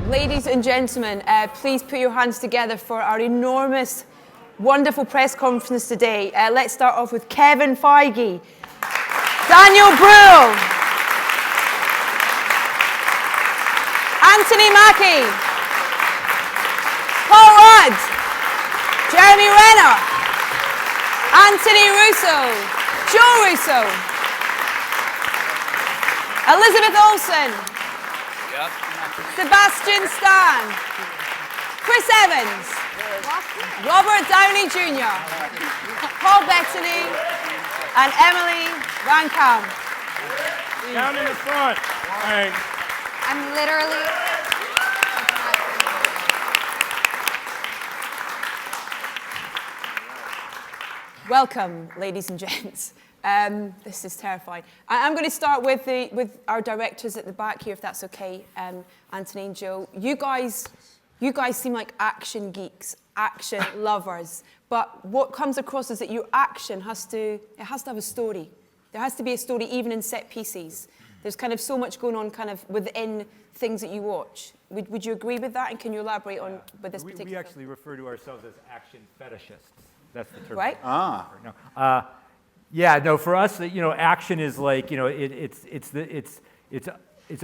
Ladies and gentlemen, please put your hands together for our enormous, wonderful press conference today. Let's start off with Kevin Feige, Daniel Bruhl, Anthony Mackie, Paul Rudd, Jeremy Renner, Anthony Russo, Joe Russo, Elizabeth Olsen, Sebastian Stan, Chris Evans, Robert Downey Jr., Paul Bettany, and Emily Van Camp. Down in the front. Thanks. I'm literally... Welcome, ladies and gents. This is terrifying. I'm going to start with our directors at the back here, if that's okay. Anthony and Joe. You guys seem like action geeks, action lovers. But what comes across is that your action has to have a story. There has to be a story, even in set pieces. There's kind of so much going on, kind of within things that you watch. Would you agree with that? And can you elaborate on with this particular? We actually refer to ourselves as action fetishists. That's the term. Right. No. Yeah, no. For us, action is like, it's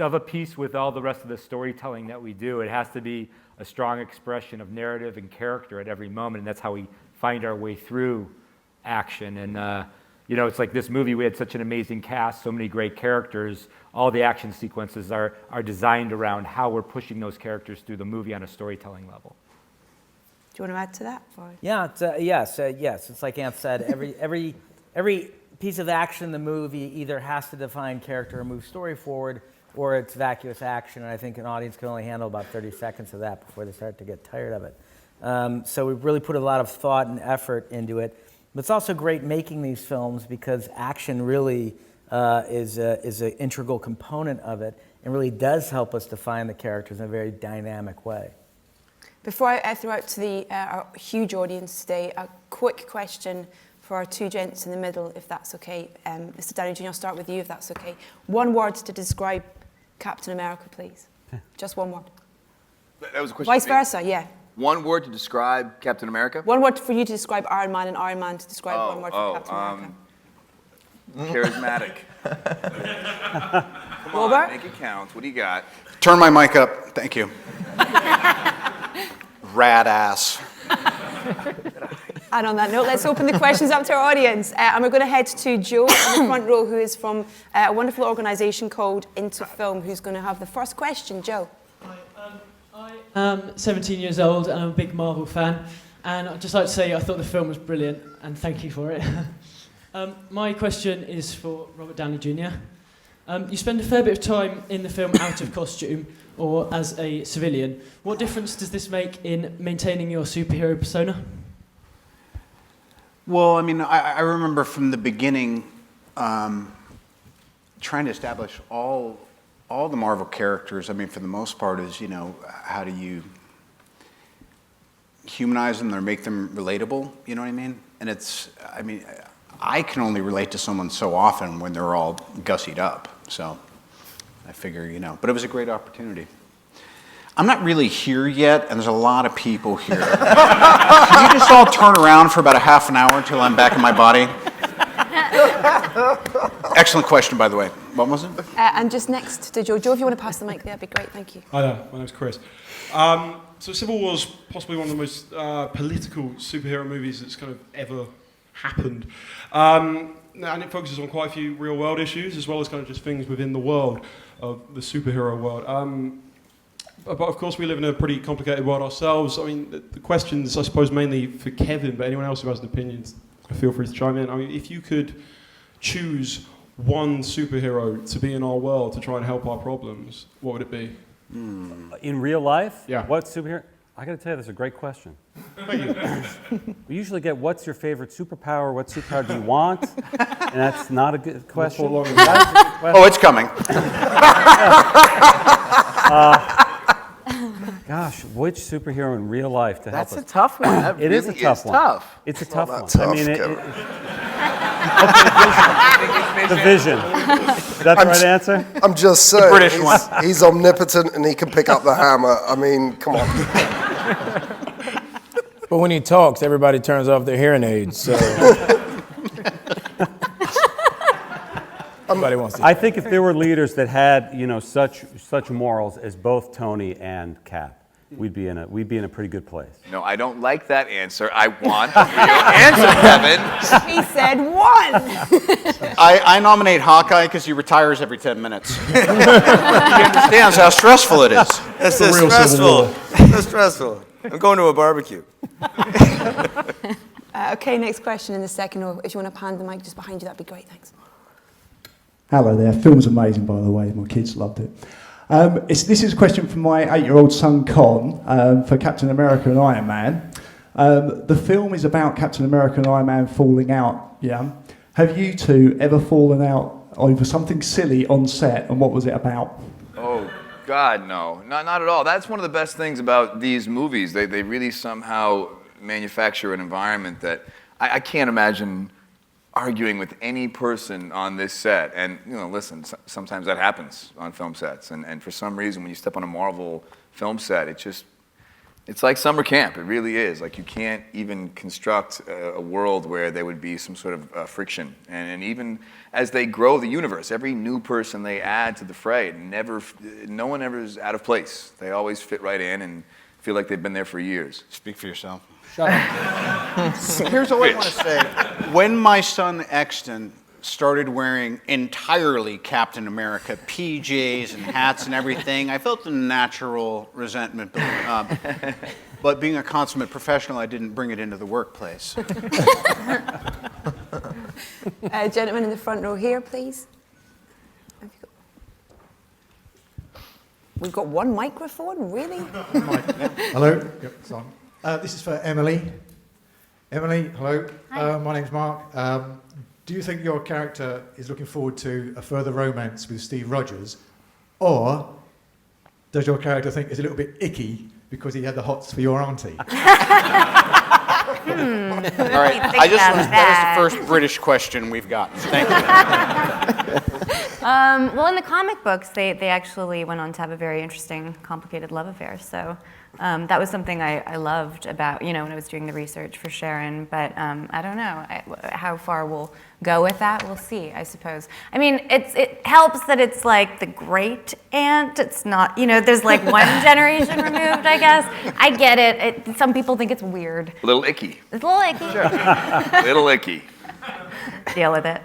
of a piece with all the rest of the storytelling that we do. It has to be a strong expression of narrative and character at every moment, and that's how we find our way through action. And it's like this movie. We had such an amazing cast, so many great characters. All the action sequences are designed around how we're pushing those characters through the movie on a storytelling level. Do you want to add to that? Yeah, yes. It's like Ant said, every piece of action in the movie either has to define character or move story forward, or it's vacuous action, and I think an audience can only handle about 30 seconds of that before they start to get tired of it. So we've really put a lot of thought and effort into it. But it's also great making these films because action really is an integral component of it and really does help us define the characters in a very dynamic way. Before I throw out to our huge audience today, a quick question for our two gents in the middle, if that's okay. Mr. Downey Jr., I'll start with you, if that's okay. One word to describe Captain America, please. Just one word. That was a question. Vice versa, yeah. One word to describe Captain America? One word for you to describe Iron Man, and Iron Man to describe one word for Captain America. Charismatic. Come on, Robert? make it count. What do you got? Turn my mic up. Thank you. Rad ass. And on that note, let's open the questions up to our audience. And we're going to head to Joe in the front row, who is from a wonderful organisation called Into Film, who's going to have the first question. Joe. Hi, I am 17 years old and I'm a big Marvel fan. And I'd just like to say I thought the film was brilliant and thank you for it. My question is for Robert Downey Jr. You spend a fair bit of time in the film out of costume or as a civilian. What difference does this make in maintaining your superhero persona? Well, I mean, I remember from the beginning trying to establish all the Marvel characters. I mean, for the most part, is how do you humanize them or make them relatable? You know what I mean? And I can only relate to someone so often when they're all gussied up. So I figure, but it was a great opportunity. I'm not really here yet, and there's a lot of people here. Can you just all turn around for about a half an hour until I'm back in my body? Excellent question, by the way. What was it? And just next to Joe. Joe, if you want to pass the mic there, that'd be great. Thank you. Hi there, my name's Chris. So Civil War is possibly one of the most political superhero movies that's kind of ever happened. And it focuses on quite a few real-world issues, as well as kind of just things within the world of the superhero world. But of course, we live in a pretty complicated world ourselves. I mean, the questions, I suppose, mainly for Kevin, but anyone else who has an opinion, feel free to chime in. I mean, if you could choose one superhero to be in our world to try and help our problems, what would it be? In real life? Yeah. What superhero? I got to tell you, that's a great question. Thank you. We usually get, what's your favorite superpower? What superpower do you want? And that's not a good question. Oh, it's coming. Gosh, which superhero in real life to help us? That's a tough one. That is a tough one. Tough. It's a tough one. Tough, I mean, Kevin. The vision. Is that the right answer? I'm just saying, British one. he's omnipotent and he can pick up the hammer. I mean, come on. But when he talks, everybody turns off their hearing aids. So everybody wants to. I think if there were leaders that had, such morals as both Tony and Cap, we'd be in a pretty good place. No, I don't like that answer. I want a real answer, Kevin. He said one. I nominate Hawkeye because he retires every 10 minutes. He understands how stressful it is. That's so stressful. So stressful. I'm going to a barbecue. Okay, next question in the second, or if you want to hand the mic just behind you, that'd be great, thanks. Hello there. Film's amazing, by the way. My kids loved it. This is a question from my 8-year-old son, Con, for Captain America and Iron Man. The film is about Captain America and Iron Man falling out, yeah? Have you two ever fallen out over something silly on set, and what was it about? Oh, God, no. Not at all. That's one of the best things about these movies. They really somehow manufacture an environment that I can't imagine arguing with any person on this set. And, listen, sometimes that happens on film sets. And for some reason, when you step on a Marvel film set, it's like summer camp. It really is. Like, you can't even construct a world where there would be some sort of friction. And even as they grow the universe, every new person they add to the fray, no one ever is out of place. They always fit right in and feel like they've been there for years. Speak for yourself. Shut up. Here's all I want to say. When my son Exton started wearing entirely Captain America PJs and hats and everything, I felt a natural resentment building up. But being a consummate professional, I didn't bring it into the workplace. Gentleman in the front row here, please. We've got one microphone, really? Hello. Yep, it's on. This is for Emily. Emily, hello. My name's Mark. Do you think your character is looking forward to a further romance with Steve Rogers, or does your character think it's a little bit icky because he had the hots for your auntie? All right, that is the first British question we've gotten. Thank you. Well, in the comic books, they actually went on to have a very interesting, complicated love affair. So that was something I loved about, when I was doing the research for Sharon. But I don't know how far we'll go with that. We'll see, I suppose. I mean, it helps that it's like the great aunt. It's not, there's like one generation removed, I guess. I get it. Some people think it's weird. A little icky. It's a little icky. Sure. Little icky. Deal with it.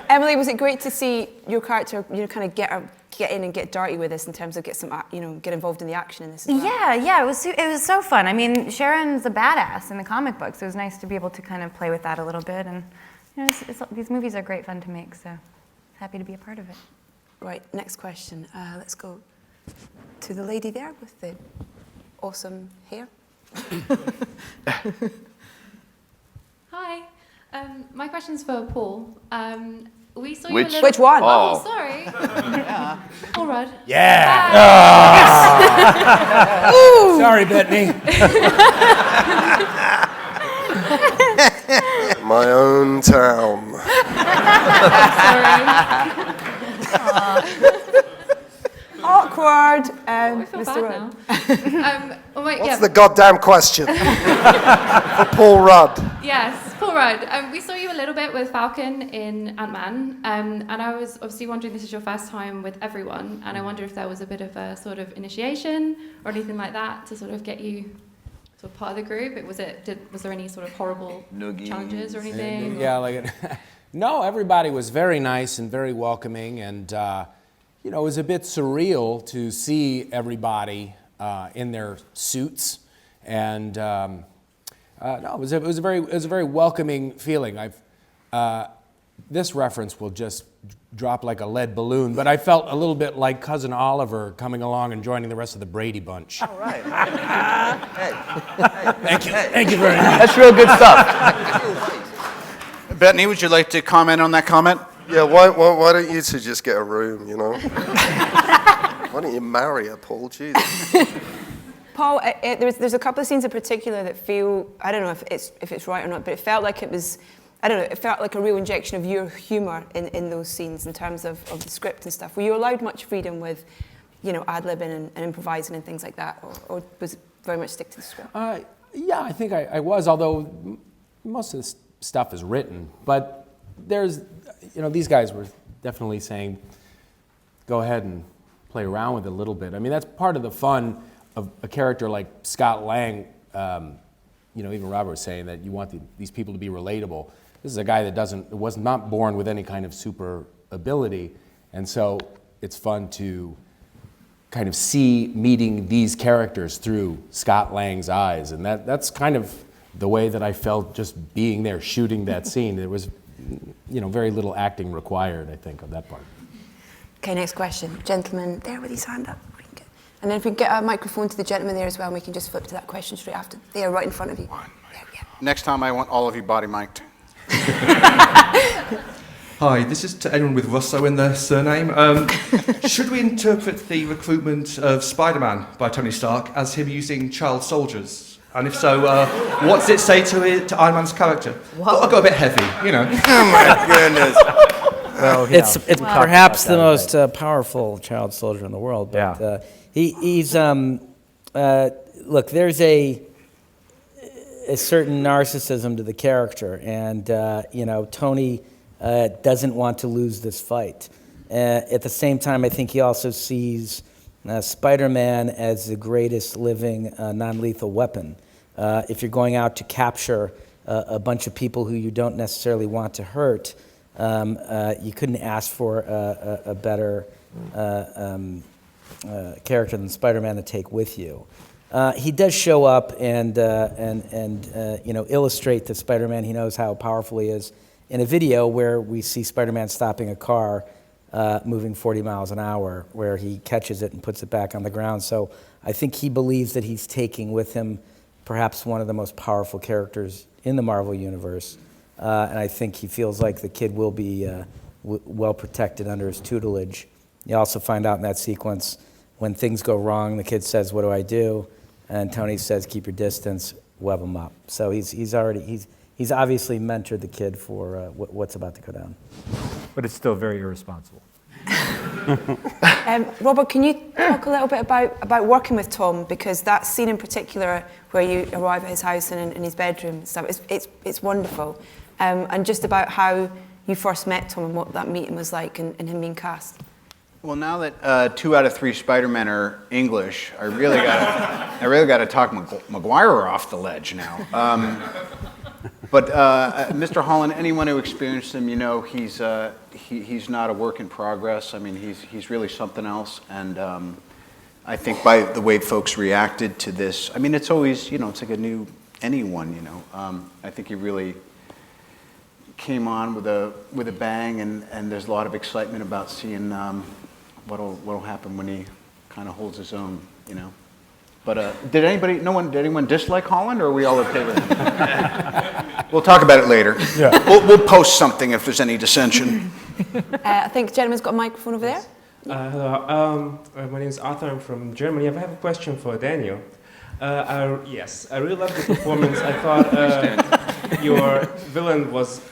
Emily, was it great to see your character, kind of get in and get dirty with this in terms of get involved in the action in this as well? Yeah, it was so fun. I mean, Sharon's a badass in the comic books. It was nice to be able to kind of play with that a little bit, and these movies are great fun to make. So happy to be a part of it. Right, next question. Let's go to the lady there with the awesome hair. Hi. My question's for Paul. We saw you Which one? Oh, sorry. Yeah. Paul Rudd. Yeah. Sorry, Bettany. My own town. Awkward. I feel Mr. bad Rudd. What's the goddamn question? For Paul Rudd. Yes, Paul Rudd. We saw you a little bit with Falcon in Ant-Man, and I was obviously wondering, this is your first time with everyone, and I wonder if there was a bit of a sort of initiation or anything like that to sort of get you sort of part of the group. Was there any sort of horrible challenges or anything? Yeah, no, everybody was very nice and very welcoming, and it was a bit surreal to see everybody in their suits, and no, it was a very welcoming feeling. This reference will just drop like a lead balloon, but I felt a little bit like Cousin Oliver coming along and joining the rest of the Brady Bunch. All right. Thank you very much. That's real good stuff. Bettany, would you like to comment on that comment? Yeah, why don't you two just get a room, Why don't you marry her, Paul? Jesus. Paul, there's a couple of scenes in particular that feel, I don't know if it's right or not, but it felt like it was I don't know, it felt like a real injection of your humour in those scenes in terms of the script and stuff. Were you allowed much freedom with, ad-libbing and improvising and things like that, or was it very much stick to the script? Yeah, I think I was, although most of the stuff is written. But there's, these guys were definitely saying, go ahead and play around with it a little bit. I mean, that's part of the fun of a character like Scott Lang. Even Robert was saying that you want these people to be relatable. This is a guy that was not born with any kind of super ability, and so it's fun to kind of see meeting these characters through Scott Lang's eyes, and that's kind of the way that I felt just being there, shooting that scene. There was, very little acting required, I think, on that part. Okay, next question. Gentleman there with his hand up. And then if we can get a microphone to the gentleman there as well, and we can just flip to that question straight after. They are right in front of you. Next time I want all of you body mic'd. Hi, this is to anyone with Russo in their surname. Should we interpret the recruitment of Spider-Man by Tony Stark as him using child soldiers? And if so, what does it say to Iron Man's character? I got a bit heavy, Oh my goodness. Well, it's perhaps the most powerful child soldier in the world. But he's look. There's a certain narcissism to the character, and Tony doesn't want to lose this fight. At the same time, I think he also sees Spider-Man as the greatest living non-lethal weapon. If you're going out to capture a bunch of people who you don't necessarily want to hurt, you couldn't ask for a better character than Spider-Man to take with you. He does show up and illustrate to Spider-Man he knows how powerful he is in a video where we see Spider-Man stopping a car moving 40 miles an hour, where he catches it and puts it back on the ground. So I think he believes that he's taking with him perhaps one of the most powerful characters in the Marvel Universe. And I think he feels like the kid will be well protected under his tutelage. You also find out in that sequence, when things go wrong, the kid says, "What do I do?" And Tony says, "Keep your distance, web him up." So he's obviously mentored the kid for what's about to go down. But it's still very irresponsible. Robert, can you talk a little bit about working with Tom? Because that scene in particular, where you arrive at his house and in his bedroom and stuff, it's wonderful. And just about how you first met Tom and what that meeting was like and him being cast. Well, now that 2 out of 3 Spider-Men are English, I really got to talk Maguire off the ledge now. But Mr. Holland, anyone who experienced him, he's not a work in progress. I mean, he's really something else. And I think by the way folks reacted to this, I mean, it's always, it's like a new anyone, I think he really came on with a bang, and there's a lot of excitement about seeing what'll happen when he kind of holds his own, But did anyone dislike Holland, or are we all okay with him? We'll talk about it later. Yeah. We'll post something if there's any dissension. I think the gentleman's got a microphone over there. Hello, my name is Arthur. I'm from Germany. I have a question for Daniel. Yes, I really loved the performance. I thought your villain was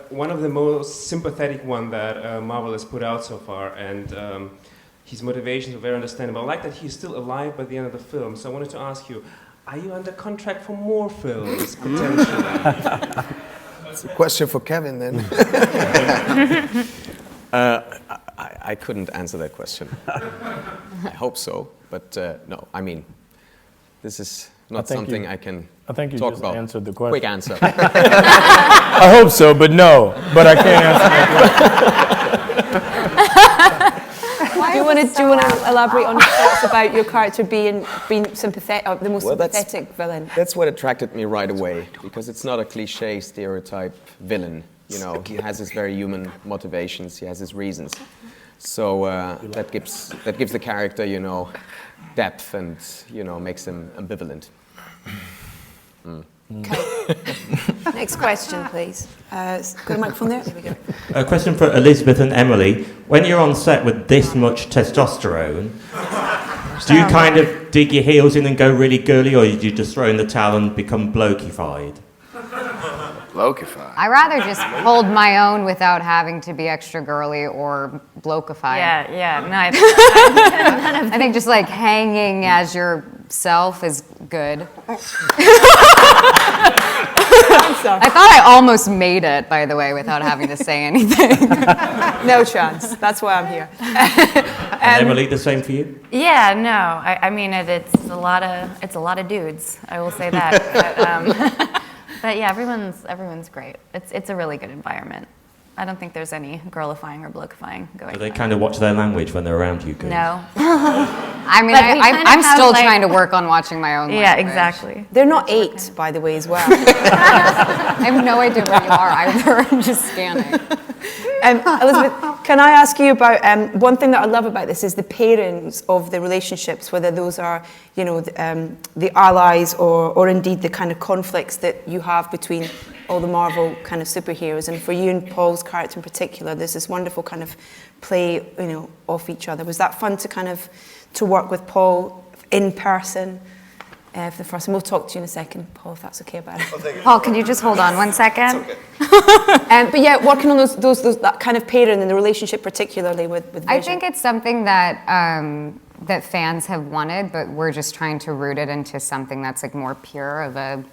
one of the most sympathetic one that Marvel has put out so far, and his motivations were very understandable. I like that he's still alive by the end of the film. So I wanted to ask you, are you under contract for more films, potentially? It's a question for Kevin, then. I couldn't answer that question. I hope so, but no. I mean, this is not something I can I think you talk just about. answered the question. Quick answer. I hope so, but no. But I can't answer that question. Do you want to elaborate on your thoughts about your character being sympathetic, or the most sympathetic villain? That's what attracted me right away, because it's not a cliche stereotype villain. He has his very human motivations. He has his reasons. So that gives the character, depth and makes him ambivalent. Okay. Next question, please. Got a microphone there? There we go. A question for Elizabeth and Emily. When you're on set with this much testosterone, do you kind of dig your heels in and go really girly, or do you just throw in the towel and become blokeified? Blokify. I rather just hold my own without having to be extra girly or blokify. Yeah, no, I think just like hanging as yourself is good. I thought I almost made it, by the way, without having to say anything. No chance. That's why I'm here. And Emily, the same for you? Yeah, no. I mean, it's a lot of dudes. I will say that. But yeah, everyone's great. It's a really good environment. I don't think there's any girlifying or blokifying going on. Do they kind of watch their language when they're around you girls? No. I mean, But we kind of I'm have, still like- trying to work on watching my own Yeah, language. exactly. They're not 8, by the way, as well. I have no idea where you are either. I'm just scanning. Elizabeth, can I ask you about one thing that I love about this is the pairings of the relationships, whether those are, you know, the allies or indeed the kind of conflicts that you have between all the Marvel kind of superheroes. And for you and Paul's character in particular, there's this wonderful kind of play, you know, off each other. Was that fun to work with Paul in person? For the first, and we'll talk to you in a second, Paul, if that's okay about it. Paul, can you just hold on 1 second? But yeah, working on that kind of pairing and the relationship, particularly with Vision. I think it's something that that fans have wanted, but we're just trying to root it into something that's like more pure of a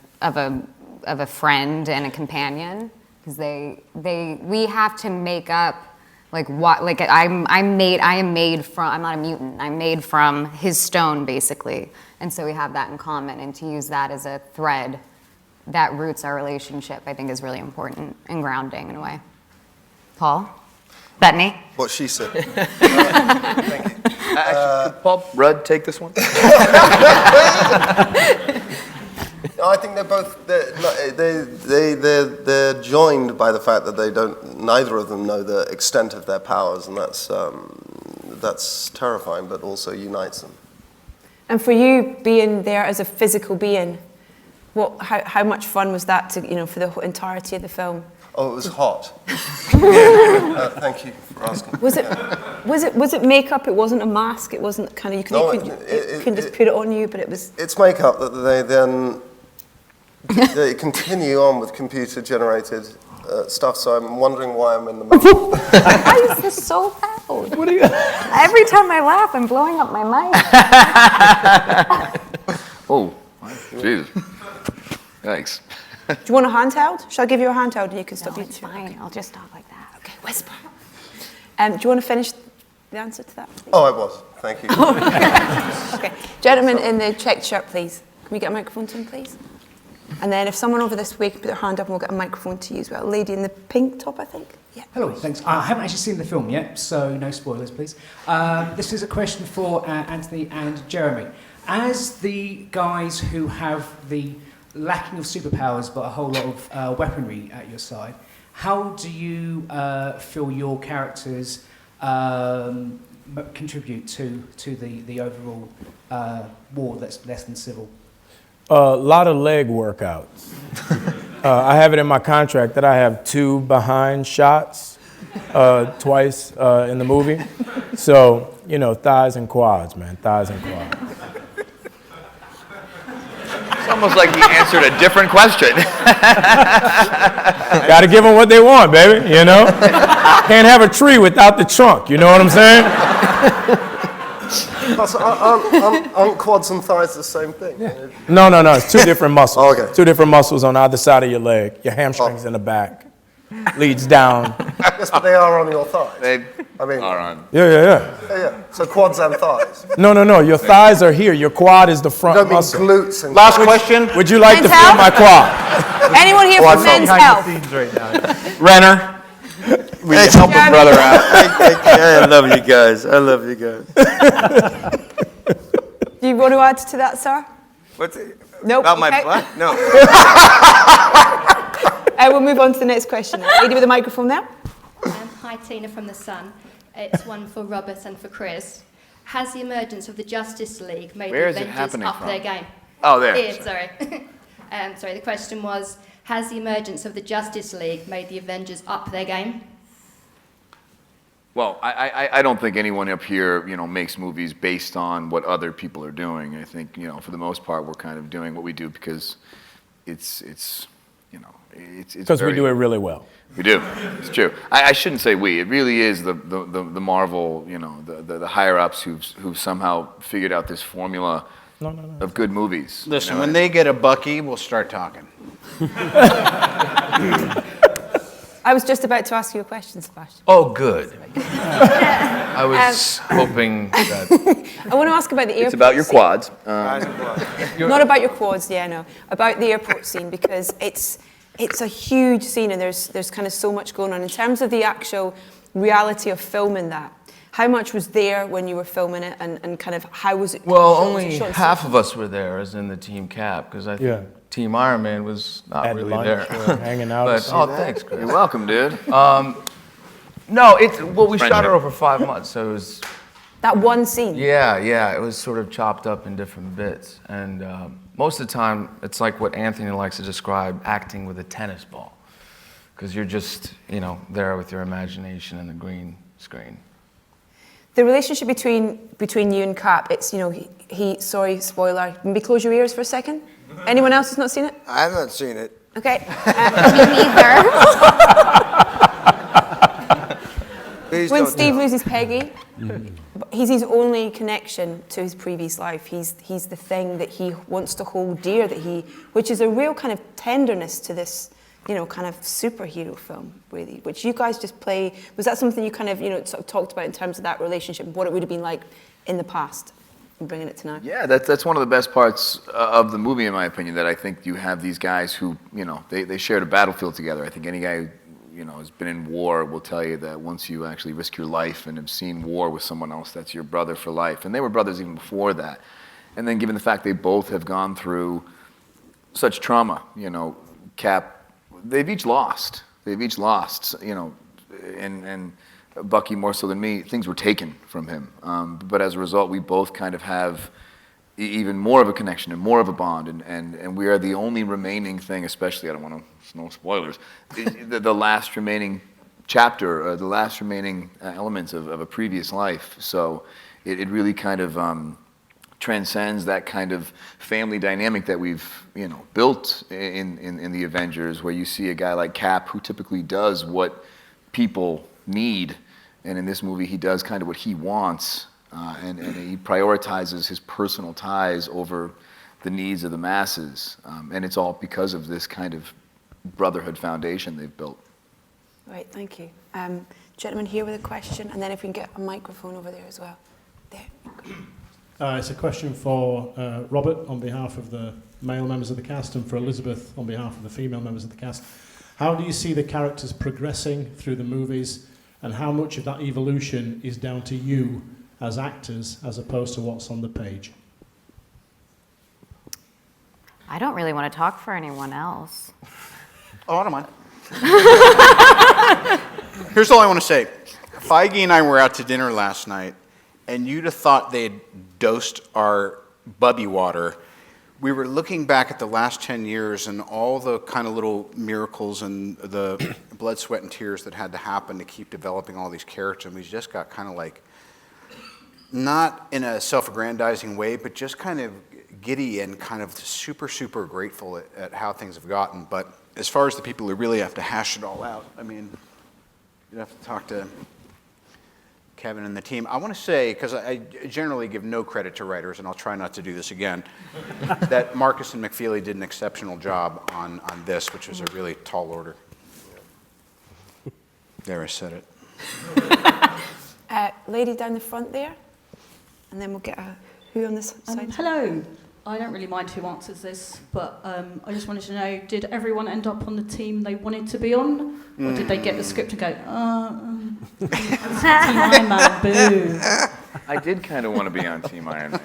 friend and a companion, because we have to make up like what, like I am made from, I'm not a mutant, I'm made from his stone basically, and so we have that in common, and to use that as a thread that roots our relationship, I think is really important and grounding in a way. Paul? Bettany? What she said. Thank you. Could Paul Rudd take this one? I think they're both they're joined by the fact that neither of them know the extent of their powers, and that's terrifying, but also unites them. And for you, being there as a physical being, how much fun was that for the entirety of the film? Oh, it was hot. Thank you for asking. Was it makeup? It wasn't a mask. It wasn't kind of you couldn't just put it on you, but it was. It's makeup that they continue on with computer-generated stuff. So I'm wondering why I'm in the mic. Why is this so loud? What are you? Every time I laugh, I'm blowing up my mic. Oh, Jesus. Thanks. Do you want a handheld? Shall I give you a handheld and you can stop? No, it's fine. I'll just talk like that. Okay, whisper. Do you want to finish the answer to that? Oh, I was. Thank you. Okay, gentleman in the checked shirt, please. Can we get a microphone to him, please? And then if someone over this way can put their hand up, and we'll get a microphone to you as well. Lady in the pink top, I think. Yeah. Hello, thanks. I haven't actually seen the film yet, so no spoilers, please. This is a question for Anthony and Jeremy. As the guys who have the lacking of superpowers but a whole lot of weaponry at your side, how do you feel your characters contribute to the overall war that's less than civil? A lot of leg workouts. I have it in my contract that I have 2 behind shots twice in the movie. So, thighs and quads, man, thighs and quads. It's almost like he answered a different question. Got to give them what they want, baby, Can't have a tree without the trunk, you know what I'm saying? Aren't quads and thighs the same thing? Yeah. No, it's 2 different muscles. Oh, okay. 2 different muscles on either side of your leg. Your hamstrings in the back. Leads down. Yes, but they are on your thighs. They are on. Yeah. So quads and thighs. No. Your thighs are here. Your quad is the front You don't mean muscle. glutes and Last question. Would you like to feel my quad? Anyone here from Men's Health? Right now. Renner. We can help a brother out. I love you guys. Do you want to add to that, sir? What's it? Nope. About my okay. butt? No. We'll move on to the next question. Lady with the microphone there. Hi, Tina from The Sun. It's one for Robert and for Chris. Has the emergence of the Justice League made Where the is it Avengers happening up from? their game? Oh, there. Here, sorry. Sorry, the question was, has the emergence of the Justice League made the Avengers up their game? Well, I don't think anyone up here, makes movies based on what other people are doing. I think, for the most part, we're kind of doing what we do because it's it's because we do it really well. We do. It's true. I shouldn't say we. It really is the Marvel, the higher ups who've somehow figured out this formula of good movies. Listen, when they get a Bucky, we'll start talking. I was just about to ask you a question, Sebastian. Oh, good. I was hoping that... I want to ask about the airport. It's about your quads. Not about your quads, yeah, no. About the airport scene, because it's a huge scene and there's kind of so much going on. In terms of the actual reality of filming that, how much was there when you were filming it and kind of how was it? Well, only half of us were there as in the Team Cap, because I think Team Iron Man was not At really lunch there. or hanging out. But, thanks, Chris. You're welcome, dude. No, we Friend shot it here. over 5 months, so it was... That one scene? Yeah, it was sort of chopped up in different bits. And most of the time, it's like what Anthony likes to describe, acting with a tennis ball. Because you're just, there with your imagination and the green screen. The relationship between you and Cap, it's, sorry, spoiler, maybe close your ears for a second. Anyone else has not seen it? I haven't seen it. Okay. Me neither. When Steve loses Peggy, he's his only connection to his previous life. He's the thing that he wants to hold dear, which is a real kind of tenderness to this, kind of superhero film, really, which you guys just play. Was that something you kind of, sort of talked about in terms of that relationship, what it would have been like in the past? Bringing it to now. Yeah, that's one of the best parts of the movie, in my opinion, that I think you have these guys who, they shared a battlefield together. I think any guy who, has been in war will tell you that once you actually risk your life and have seen war with someone else, that's your brother for life. And they were brothers even before that. And then given the fact they both have gone through such trauma, Cap, they've each lost, and Bucky more so than me, things were taken from him. But as a result, we both kind of have even more of a connection and more of a bond. And we are the only remaining thing, especially, I don't want to, no spoilers, the last remaining chapter, the last remaining elements of a previous life. So it really kind of transcends that kind of family dynamic that we've, built in the Avengers, where you see a guy like Cap who typically does what people need. And in this movie, he does kind of what he wants, and he prioritizes his personal ties over the needs of the masses. And it's all because of this kind of brotherhood foundation they've built. Right, thank you. Gentleman here with a question, and then if we can get a microphone over there as well. There. It's a question for Robert on behalf of the male members of the cast and for Elizabeth on behalf of the female members of the cast. How do you see the characters progressing through the movies? And how much of that evolution is down to you as actors as opposed to what's on the page? I don't really want to talk for anyone else. Oh, I don't mind. Here's all I want to say. Feige and I were out to dinner last night, and you'd have thought they'd dosed our bubby water. We were looking back at the last 10 years and all the kind of little miracles and the blood, sweat, and tears that had to happen to keep developing all these characters. And we just got kind of like, not in a self-aggrandizing way, but just kind of giddy and kind of super, super grateful at how things have gotten. But as far as the people who really have to hash it all out, I mean, you'd have to talk to Kevin and the team. I want to say, because I generally give no credit to writers, and I'll try not to do this again, that Marcus and McFeely did an exceptional job on this, which was a really tall order. There, I said it. Lady down the front there, and then we'll get who on this side? Hello. I don't really mind who answers this, but I just wanted to know, did everyone end up on the team they wanted to be on? Or did they get the script and go, Team Iron Man, boo? I did kind of want to be on Team Iron Man.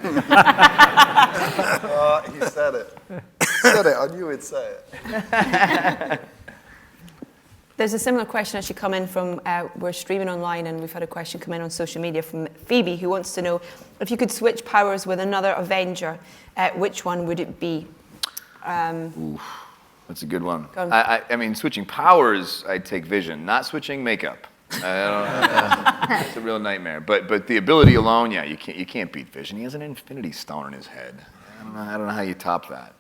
He said it. He said it. I knew he'd say it. There's a similar question actually come in from, we're streaming online and we've had a question come in on social media from Phoebe, who wants to know if you could switch powers with another Avenger, which one would it be? Oof, that's a good one. I mean, switching powers, I'd take Vision. Not switching makeup. It's a real nightmare. But the ability alone, yeah, you can't beat Vision. He has an Infinity Stone in his head. I don't know how you top that.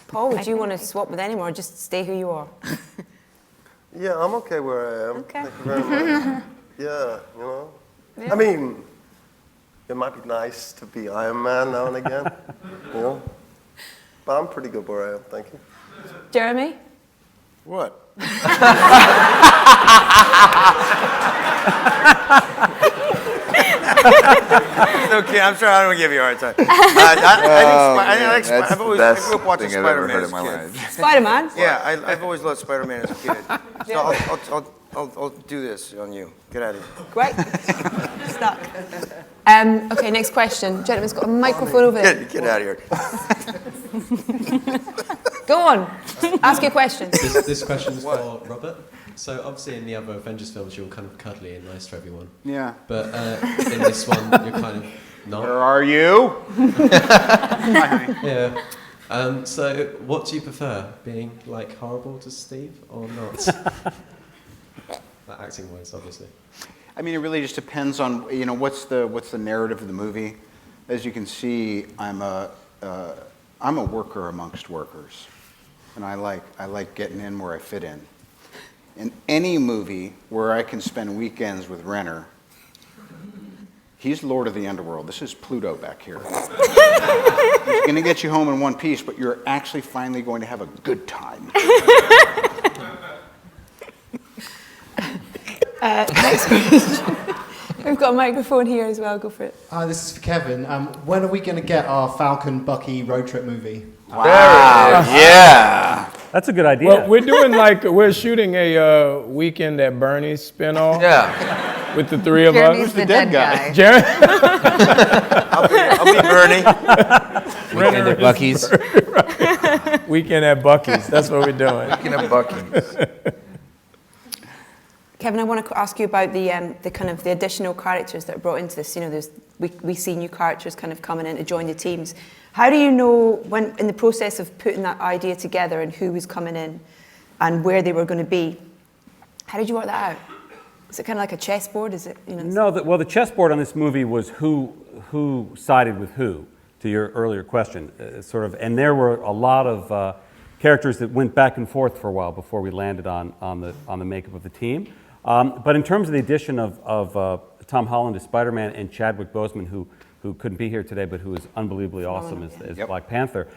Paul, would you want to swap with anyone or just stay who you are? Yeah, I'm okay where I am. Okay. Thank you very much. Yeah, you know. Yeah. I mean, it might be nice to be Iron Man now and again, you know. But I'm pretty good where I am, thank you. Jeremy? What? It's okay, I'm sorry, I don't want to give you a hard time. I grew up watching Spider-Man as a kid. Spider-Man? Yeah, I've always loved Spider-Man as a kid. So I'll do this on you. Get out of here. Great. Stuck. Okay, next question. Gentleman's got a microphone over there. Get out of here. Go on. Ask your question. This question is for Robert. So obviously in the other Avengers films you're kind of cuddly and nice to everyone. Yeah. But in this one you're kind of not. Where are you? Yeah. So what do you prefer? Being like horrible to Steve or not? Like acting wise, obviously. I mean, it really just depends on what's the narrative of the movie. As you can see, I'm a worker amongst workers, and I like getting in where I fit in. In any movie where I can spend weekends with Renner, he's Lord of the Underworld. This is Pluto back here. He's going to get you home in one piece, but you're actually finally going to have a good time. Next question. We've got a microphone here as well. Go for it. This is for Kevin. When are we going to get our Falcon Bucky road trip movie? Wow. Yeah. That's a good idea. Well, we're shooting a Weekend at Bernie's spinoff. Yeah. With the three of Jeremy's us. the dead guy. Jeremy. I'll be Bernie. Weekend at Bucky's. Weekend at Bucky's. That's what we're doing. Weekend at Bucky's. Kevin, I want to ask you about the kind of the additional characters that are brought into this. You know, we see new characters kind of coming in to join the teams. How do you know when in the process of putting that idea together and who was coming in and where they were going to be? How did you work that out? Is it kind of like a chessboard? Is it No, the chessboard on this movie was who sided with who. To your earlier question, and there were a lot of characters that went back and forth for a while before we landed on the makeup of the team. But in terms of the addition of Tom Holland as Spider-Man and Chadwick Boseman, who couldn't be here today, but who is unbelievably awesome as Black Panther,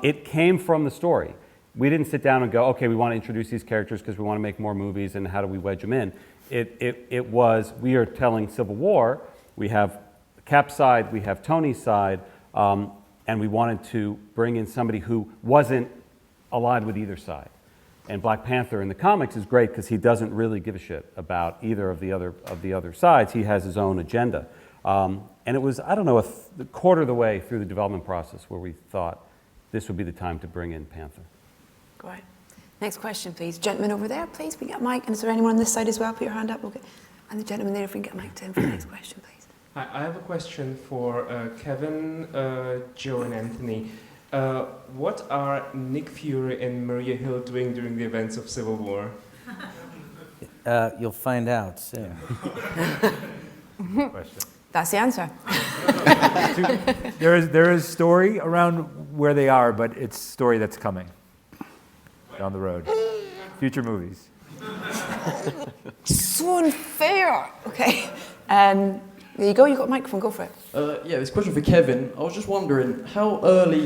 it came from the story. We didn't sit down and go, okay, we want to introduce these characters because we want to make more movies, and how do we wedge them in? It was, we are telling Civil War, we have Cap's side, we have Tony's side, and we wanted to bring in somebody who wasn't aligned with either side. And Black Panther in the comics is great because he doesn't really give a shit about either of the other sides. He has his own agenda. And it was, I don't know, a quarter of the way through the development process where we thought this would be the time to bring in Panther. Great. Next question, please. Gentleman over there, please. We get a mic. And is there anyone on this side as well? Put your hand up. Okay. And the gentleman there, if we can get a mic to him for the next question, please. I have a question for Kevin, Joe, and Anthony. What are Nick Fury and Maria Hill doing during the events of Civil War? You'll find out soon. Question. That's the answer. There is story around where they are, but it's story that's coming down the road. Future movies. So unfair. Okay. There you go. You got a microphone. Go for it. Yeah, this question for Kevin. I was just wondering, how early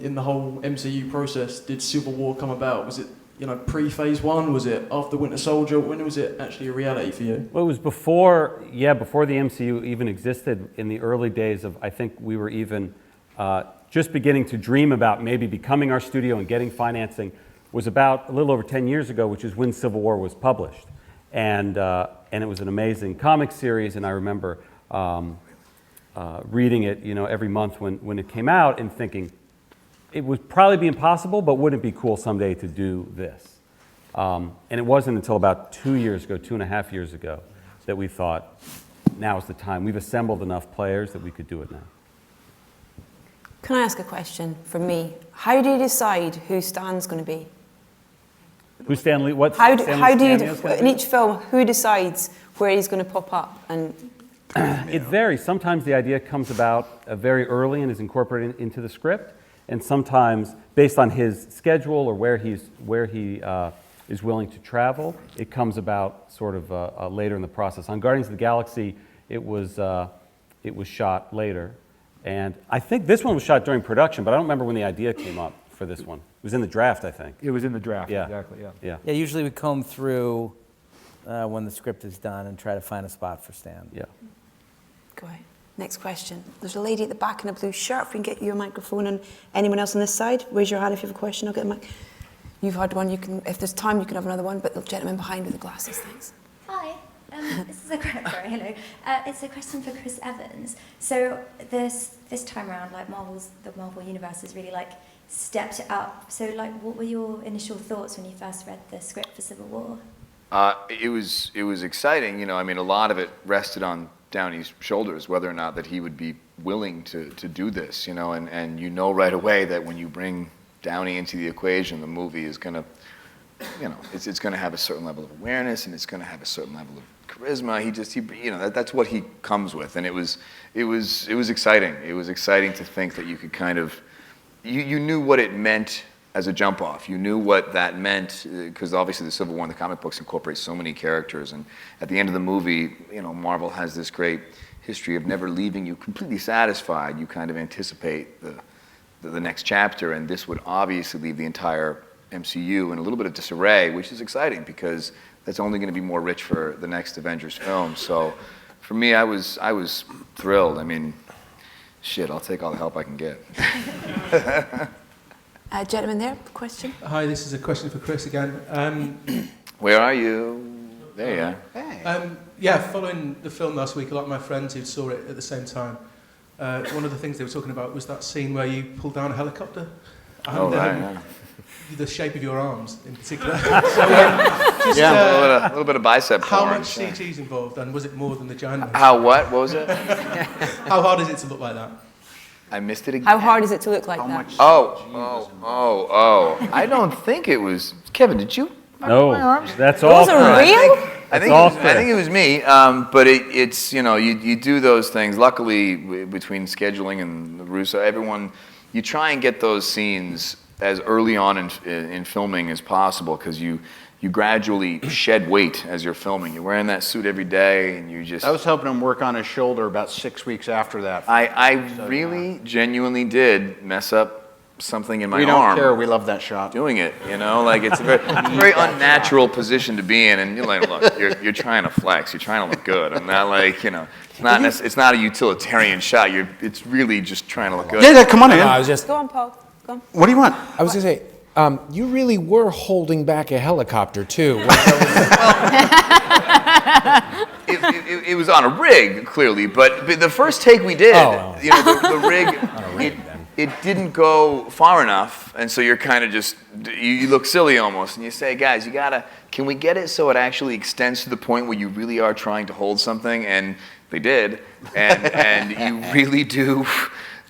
in the whole MCU process did Civil War come about? Was it pre-Phase 1? Was it after Winter Soldier? When was it actually a reality for you? Well, it was before the MCU even existed. In the early days of, I think we were even just beginning to dream about maybe becoming our studio and getting financing, was about a little over 10 years ago, which is when Civil War was published. And it was an amazing comic series, and I remember reading it, every month when it came out and thinking, it would probably be impossible, but wouldn't it be cool someday to do this? And it wasn't until about 2.5 years ago, that we thought, now is the time. We've assembled enough players that we could do it now. Can I ask a question from me? How do you decide who Stan's going to be? Who's Stan Lee? What's How do you, in in each film, who decides where he's going to pop up? And it varies. Sometimes the idea comes about very early and is incorporated into the script, and sometimes based on his schedule or where he is willing to travel, it comes about sort of later in the process. On Guardians of the Galaxy, it was shot later, and I think this one was shot during production, but I don't remember when the idea came up for this one. It was in the draft, I think. It was in the draft, yeah. Exactly, yeah. Yeah, usually we comb through when the script is done and try to find a spot for Stan. Yeah. Go ahead. Next question. There's a lady at the back in a blue shirt. If we can get you a microphone, and anyone else on this side, raise your hand if you have a question. I'll get a mic. You've had one. You can, if there's time, you can have another one. But the gentleman behind with the glasses, thanks. Hi. This is a sorry, hello. It's a question for Chris Evans. So this time around, like the Marvel universe has really like stepped it up. So like, what were your initial thoughts when you first read the script for Civil War? It was exciting. You know, I mean, a lot of it rested on Downey's shoulders, whether or not that he would be willing to do this. You know, and you know right away that when you bring Downey into the equation, the movie is going to, you know, it's going to have a certain level of awareness and it's going to have a certain level of charisma. He you know, that's what he comes with, and it was exciting. It was exciting to think that you could kind of, you knew what it meant as a jump off. You knew what that meant because obviously the Civil War in the comic books incorporates so many characters, and at the end of the movie, you know, Marvel has this great history of never leaving you completely satisfied. You kind of anticipate the next chapter, and this would obviously leave the entire MCU in a little bit of disarray, which is exciting because that's only going to be more rich for the next Avengers film. So for me, I was thrilled. I mean, shit, I'll take all the help I can get. Gentleman there, question? Hi, this is a question for Chris again. Where are you? There you are. Hey. Yeah, following the film last week, a lot of my friends who saw it at the same time, one of the things they were talking about was that scene where you pull down a helicopter. And, right. The shape of your arms in particular. A little bit of bicep How porn. much CG is involved, and was it more than the giant? How what? What was it? How hard is it to look like that? I missed it again. How hard is it to look like that? Oh. I don't think it was. Kevin, did you? No, that's all. Those are real? I think it was me, but it's, you know, you do those things. Luckily, between scheduling and Russo, everyone, you try and get those scenes as early on in filming as possible because you gradually shed weight as you're filming. You're wearing that suit every day, and you just... I was helping him work on his shoulder about 6 weeks after that. I really, genuinely did mess up something in my arm. We don't care. We love that shot. Doing it, you know, like it's a very unnatural position to be in, and you're like, look, you're trying to flex, you're trying to look good. I'm not like, you know, it's not a utilitarian shot. It's really just trying to look good. Yeah, come on in. Go on, Paul. Go on. What do you want? I was going to say, you really were holding back a helicopter, too. It was on a rig, clearly, but the first take we did, you know, the rig, it didn't go far enough, and so you're kind of just, you look silly almost, and you say, guys, can we get it so it actually extends to the point where you really are trying to hold something? And they did, and you really do.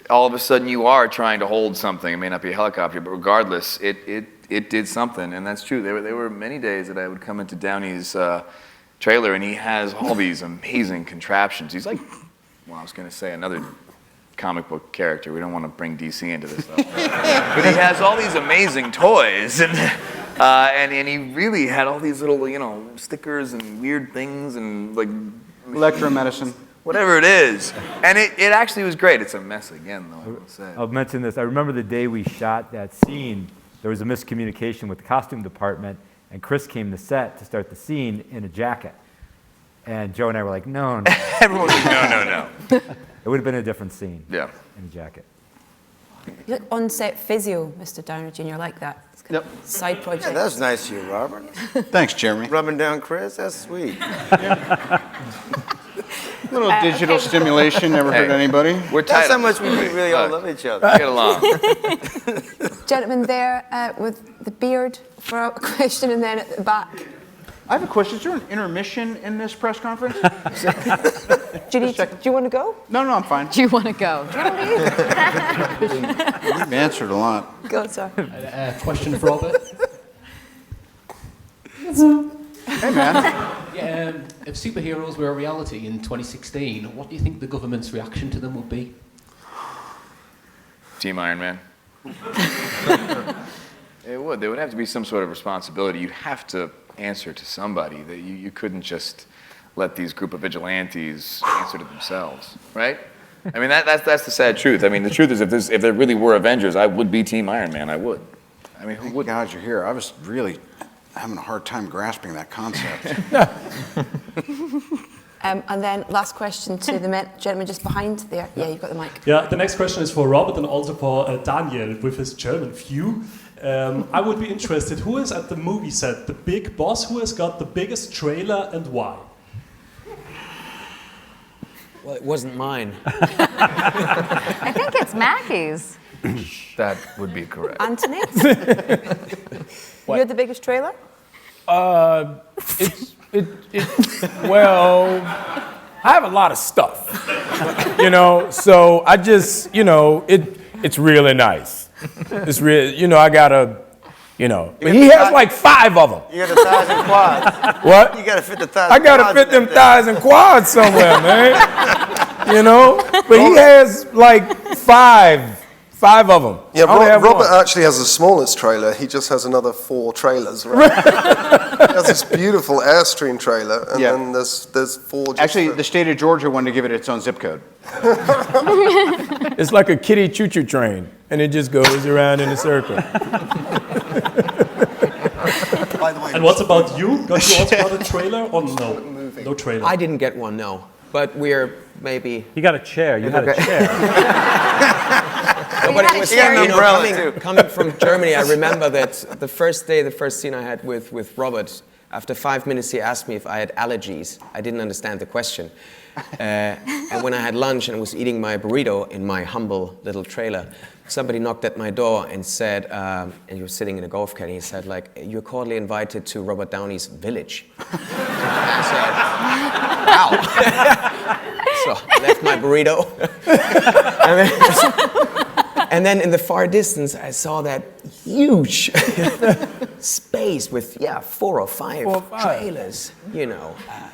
All of a sudden you are trying to hold something. It may not be a helicopter, but regardless, it did something, and that's true. There were many days that I would come into Downey's trailer, and he has all these amazing contraptions. He's like, well, I was going to say another comic book character. We don't want to bring DC into this, though. But he has all these amazing toys, and he really had all these little, you know, stickers and weird things and like electromedicine. Whatever it is. And it actually was great. It's a mess again, though, I will say. I'll mention this. I remember the day we shot that scene, there was a miscommunication with the costume department, and Chris came to set to start the scene in a jacket. And Joe and I were like, no. Everyone was like, no. It would have been a different scene. Yeah. In a jacket. You look on-set physio, Mr. Downey Jr., like that. Yep. Side project. Yeah, that's nice of you, Robert. Thanks, Jeremy. Rubbing down Chris, that's sweet. A little digital stimulation never hurt anybody. That's how much we really all love each other. Get along. Gentleman there with the beard for a question, and then at the back. I have a question. Is there an intermission in this press conference? Do you want to go? No, I'm fine. Do you want to go? Do you want to leave? You've answered a lot. Go, sir. Question for Robert. Hey, man. Yeah, if superheroes were a reality in 2016, what do you think the government's reaction to them would be? Team Iron Man. It would. There would have to be some sort of responsibility. You'd have to answer to somebody. That you couldn't just let these group of vigilantes answer to themselves, right? I mean, that's the sad truth. I mean, the truth is, if there really were Avengers, I would be Team Iron Man. I would. I mean, who would? God, you're here. I was really having a hard time grasping that concept. And then last question to the gentleman just behind there. Yeah, you've got the mic. Yeah, the next question is for Robert and also for Daniel with his German view. I would be interested, who is at the movie set the big boss? Who has got the biggest trailer and why? Well, it wasn't mine. I think it's Mackie's. That would be correct. Anthony? You're the biggest trailer? Well, I have a lot of stuff, so I just, it's really nice. It's real, I gotta, but he has like 5 of them. You got the thighs and quads. What? You gotta fit the thighs. I gotta fit them thighs and quads somewhere, man. But he has like 5 of them. Yeah, Robert actually has the smallest trailer. He just has another 4 trailers, right? He has this beautiful Airstream trailer, and then there's 4. Actually, the state of Georgia wanted to give it its own zip code. It's like a kiddie choo-choo train, and it just goes around in a circle. By the way, and what about you? Got you also got a trailer or no? No trailer. I didn't get one, no. But we're maybe... You got a chair. You had a chair. No, but it was, coming from Germany, I remember that the first scene I had with Robert, after 5 minutes he asked me if I had allergies. I didn't understand the question. And when I had lunch and was eating my burrito in my humble little trailer, somebody knocked at my door and said, and he was sitting in a golf cart, and he said, like, "You're cordially invited to Robert Downey's village." I said, wow. So I left my burrito. And then in the far distance, I saw that huge space with 4 or 5 trailers,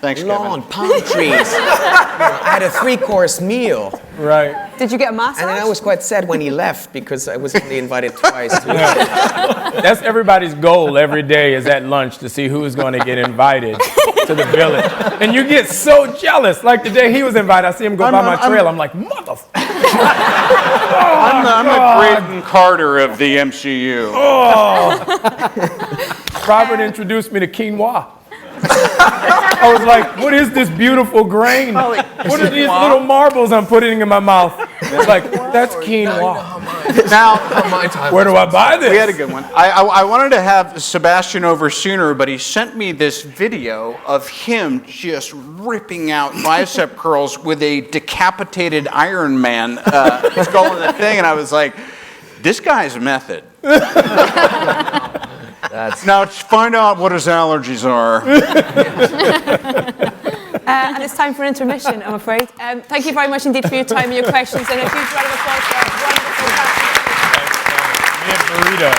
Thanks, lawn, Kevin. palm trees. I had a 3-course meal. Right. Did you get a massage? And then I was quite sad when he left because I was only invited twice. That's everybody's goal every day is at lunch to see who is going to get invited to the village. And you get so jealous. Like the day he was invited, I see him go by my trail. I'm like, motherfucker. I'm the Braden Carter of the MCU. Oh. Robert introduced me to quinoa. I was like, what is this beautiful grain? What are these little marbles I'm putting in my mouth? It's like, that's quinoa. Now, where do I buy this? We had a good one. I wanted to have Sebastian over sooner, but he sent me this video of him just ripping out bicep curls with a decapitated Iron Man skull in the thing, and I was like, this guy's a method. Now find out what his allergies are. And it's time for an intermission, I'm afraid. Thank you very much indeed for your time and your questions, and a huge round of applause for our wonderful cast. Burrito.